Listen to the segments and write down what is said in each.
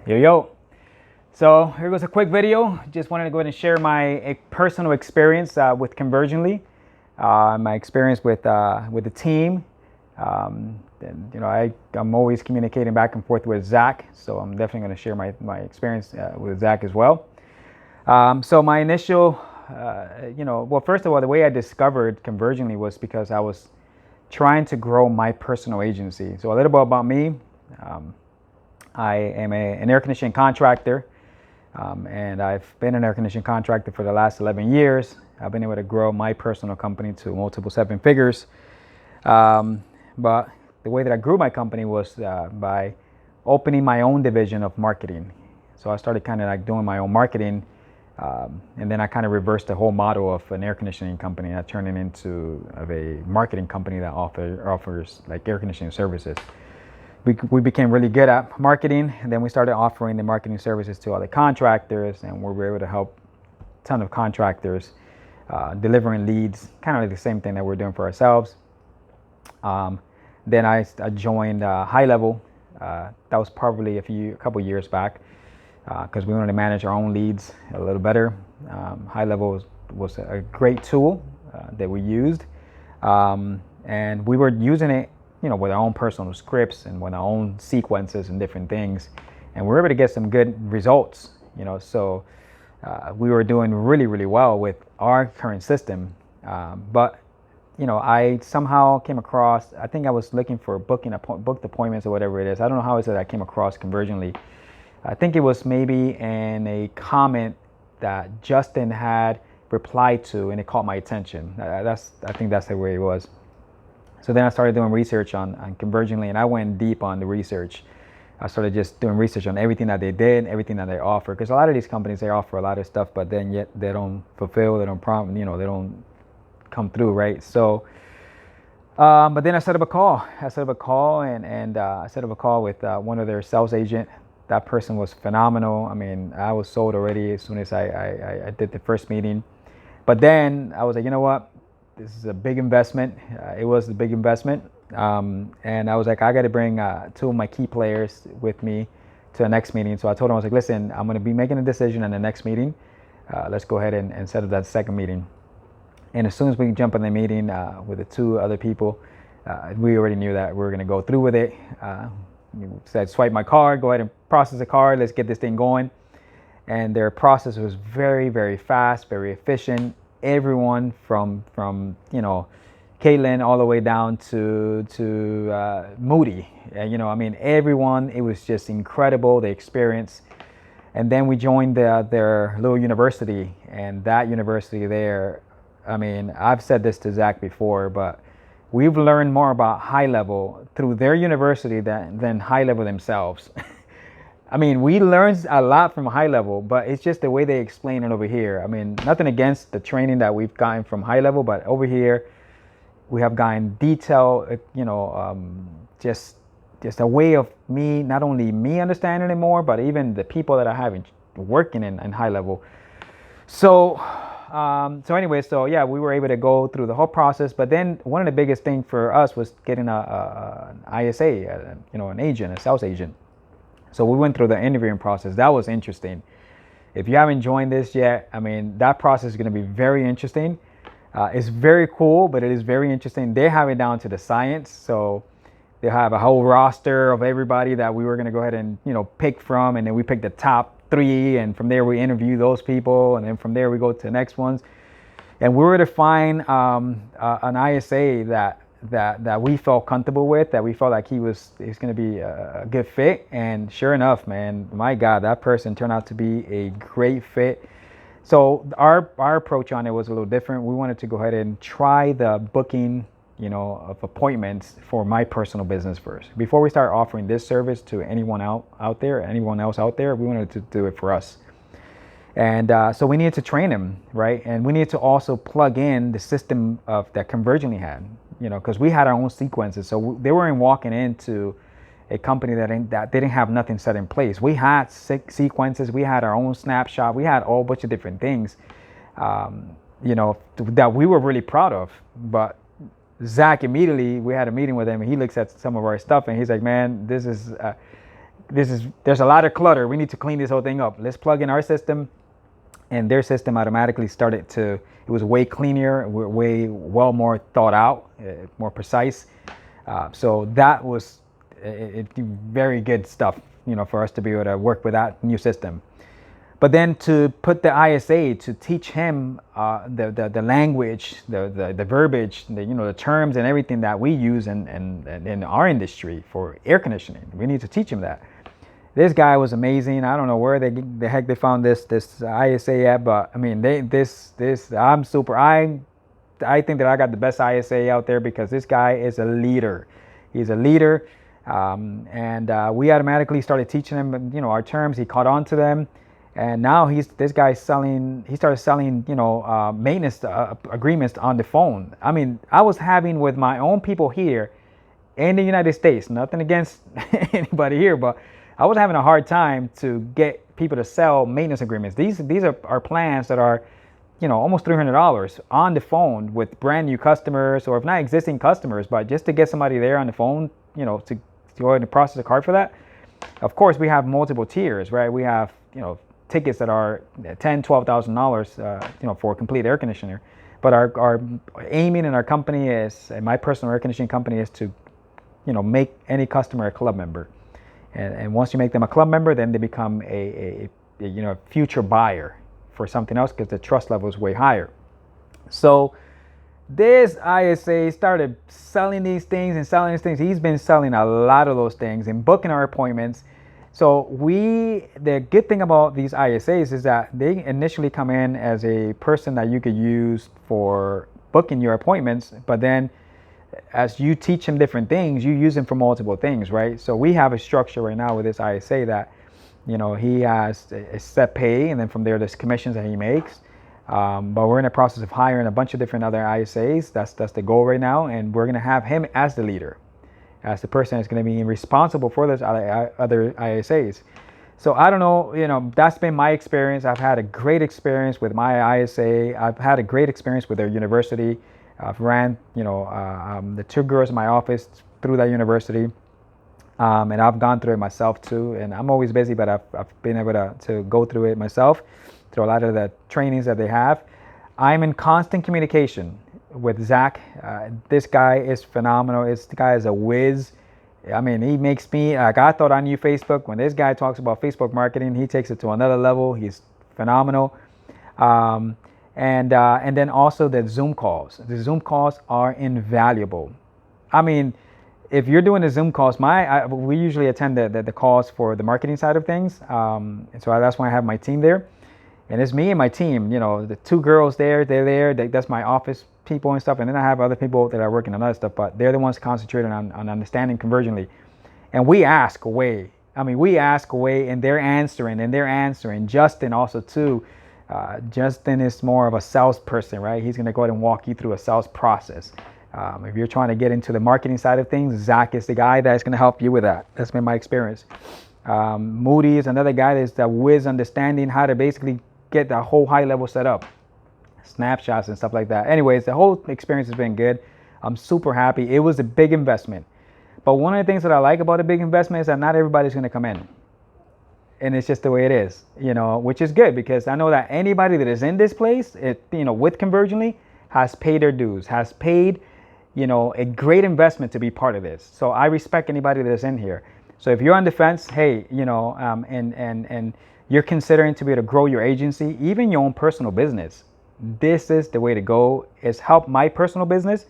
Yo. So here goes a quick video. Just wanted to go ahead and share my personal experience with Convergently, my experience with the team. I'm always communicating back and forth with Zach, so I'm definitely going to share my experience with Zach as well. So my initial, first of all, the way I discovered Convergently was because I was trying to grow my personal agency. So a little bit about me. I am an air conditioning contractor, and I've been an air conditioning contractor for the last 11 years. I've been able to grow my personal company to multiple seven figures. But the way that I grew my company was by opening my own division of marketing. So I started kind of like doing my own marketing, and then I kind of reversed the whole model of an air conditioning company. I turned it into a marketing company that offers like air conditioning services. We became really good at marketing, and then we started offering the marketing services to other contractors, and we were able to help a ton of contractors delivering leads, kind of like the same thing that we're doing for ourselves. Then I joined High Level. That was probably a couple years back, because we wanted to manage our own leads a little better. High Level was a great tool that we used, and we were using it with our own personal scripts and with our own sequences and different things. And we were able to get some good results, so we were doing really, really well with our current system. But I somehow came across, I think I was looking for booked appointments or whatever it is. I don't know how it is that I came across Convergently. I think it was maybe in a comment that Justin had replied to, and it caught my attention. I think that's the way it was. So then I started doing research on Convergently, and I went deep on the research. I started just doing research on everything that they did, everything that they offer. Because a lot of these companies, they offer a lot of stuff, but then yet they don't fulfill, they don't prompt, they don't come through, right? So, but then I set up a call. I set up a call with one of their sales agent. That person was phenomenal. I mean, I was sold already as soon as I did the first meeting. But then I was like, you know what? This is a big investment. It was a big investment. And I was like, I got to bring two of my key players with me to the next meeting. So I told him, I was like, listen, I'm going to be making a decision in the next meeting. Let's go ahead and set up that second meeting. And as soon as we jump in the meeting with the two other people, we already knew that we were going to go through with it. Said, swipe my card, go ahead and process the card. Let's get this thing going. And their process was very, very fast, very efficient. Everyone from Caitlin all the way down to Moody, everyone. It was just incredible, the experience. And then we joined their little university, and that university there, I've said this to Zach before, but we've learned more about High Level through their university than High Level themselves. We learned a lot from High Level, but it's just the way they explain it over here. Nothing against the training that we've gotten from High Level, but over here we have gotten detail, just a way of not only me understanding it more, but even the people that I have working in High Level. So yeah, we were able to go through the whole process. But then one of the biggest things for us was getting an ISA, an agent, a sales agent. So we went through the interviewing process. That was interesting. If you haven't joined this yet, that process is going to be very interesting. It's very cool, but it is very interesting. They have it down to the science. So they have a whole roster of everybody that we were going to go ahead and pick from, and then we picked the top 3, and from there we interview those people, and then from there we go to the next ones. And we were to find an ISA that we felt comfortable with, that we felt like he's going to be a good fit. And sure enough, man, my God, that person turned out to be a great fit. So our approach on it was a little different. We wanted to go ahead and try the booking, of appointments for my personal business first. Before we start offering this service to anyone else out there, we wanted to do it for us. And so we needed to train him, right? And we needed to also plug in the system that Convergently had, because we had our own sequences. So they weren't walking into a company that didn't have nothing set in place. We had sequences, we had our own snapshot, we had a whole bunch of different things, that we were really proud of. But Zach, immediately we had a meeting with him, and he looks at some of our stuff and he's like, man, this is there's a lot of clutter. We need to clean this whole thing up. Let's plug in our system, and their system automatically started to. It was way cleaner, way well more thought out, more precise. So that was very good stuff, for us to be able to work with that new system. But then to put the ISA to teach him the language, the verbiage, the terms and everything that we use in our industry for air conditioning. We need to teach him that. This guy was amazing. I don't know where the heck they found this ISA at, but I mean I'm super. I think that I got the best ISA out there because this guy is a leader. He's a leader, and we automatically started teaching him our terms. He caught on to them. And now this guy's selling. He started selling, maintenance agreements on the phone. I mean, I was having with my own people here in the United States. Nothing against anybody here, but I was having a hard time to get people to sell maintenance agreements. These are plans that are, almost $300 on the phone with brand new customers, or if not existing customers, but just to get somebody there on the phone, to go ahead and process a card for that. Of course, we have multiple tiers, right? We have, tickets that are $10,000, $12,000, for a complete air conditioner. But our aiming in our company is, and my personal air conditioning company is to, make any customer a club member. And once you make them a club member, then they become a future buyer for something else because the trust level is way higher. So this ISA started selling these things and selling these things. He's been selling a lot of those things and booking our appointments. So the good thing about these ISAs is that they initially come in as a person that you could use for booking your appointments, but then as you teach him different things, you use them for multiple things, right? So we have a structure right now with this ISA that, he has a set pay, and then from there, there's commissions that he makes. But we're in the process of hiring a bunch of different other ISAs. That's the goal right now, and we're gonna have him as the leader, as the person that's going to be responsible for those other ISAs. So I don't know, that's been my experience. I've had a great experience with my ISA. I've had a great experience with their university. I've ran, the 2 girls in my office through that university. And I've gone through it myself too. And I'm always busy, but I've been able to go through it myself, through a lot of the trainings that they have. I'm in constant communication with Zach. This guy is phenomenal. This guy is a whiz. I mean, he makes me, I thought I knew Facebook. When this guy talks about Facebook marketing, he takes it to another level. He's phenomenal. And then also the Zoom calls. The Zoom calls are invaluable. I mean, if you're doing the Zoom calls, we usually attend the calls for the marketing side of things. And so that's why I have my team there. And it's me and my team, the 2 girls they're there. That's my office people and stuff. And then I have other people that are working on other stuff, but they're the ones concentrating on understanding convergently. And we ask away. And they're answering. Justin also too. Justin is more of a salesperson, right? He's going to go ahead and walk you through a sales process. If you're trying to get into the marketing side of things, Zach is the guy that's going to help you with that. That's been my experience. Moody is another guy that's the whiz understanding how to basically get the whole high level set up, snapshots and stuff like that. Anyways, the whole experience has been good. I'm super happy. It was a big investment, but one of the things that I like about a big investment is that not everybody's going to come in, and it's just the way it is, which is good because I know that anybody that is in this place, with Convergently, has paid their dues, has paid, a great investment to be part of this. So I respect anybody that is in here. So if you're on the fence, hey, and you're considering to be able to grow your agency, even your own personal business, this is the way to go. It's helped my personal business,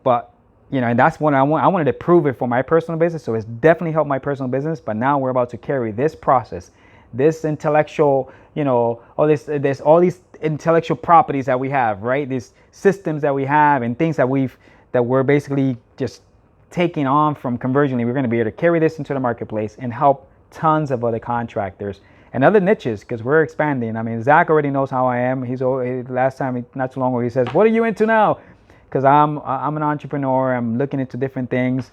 but and that's what I wanted to prove it for my personal business. So it's definitely helped my personal business. But now we're about to carry this process, this intellectual, all these intellectual properties that we have, right? These systems that we have and things that we're basically just taking on from Convergently. We're going to be able to carry this into the marketplace and help tons of other contractors and other niches because we're expanding. I mean, Zach already knows how I am. Last time, not too long ago, he says, "What are you into now?" Because I'm an entrepreneur. I'm looking into different things,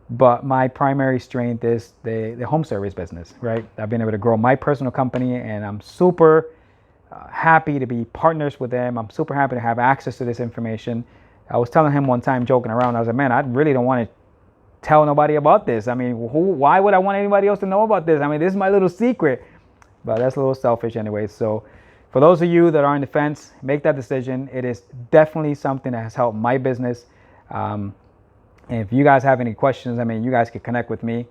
but my primary strength is the home service business, right? I've been able to grow my personal company, and I'm super happy to be partners with them. I'm super happy to have access to this information. I was telling him one time, joking around, I was like, man, I really don't want to tell nobody about this. I mean, why would I want anybody else to know about this? I mean, this is my little secret. But that's a little selfish anyway. So for those of you that are on the fence, make that decision. It is definitely something that has helped my business. And if you guys have any questions, I mean, you guys can connect with me.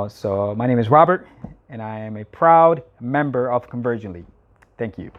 So my name is Robert, and I am a proud member of Conversion League. Thank you.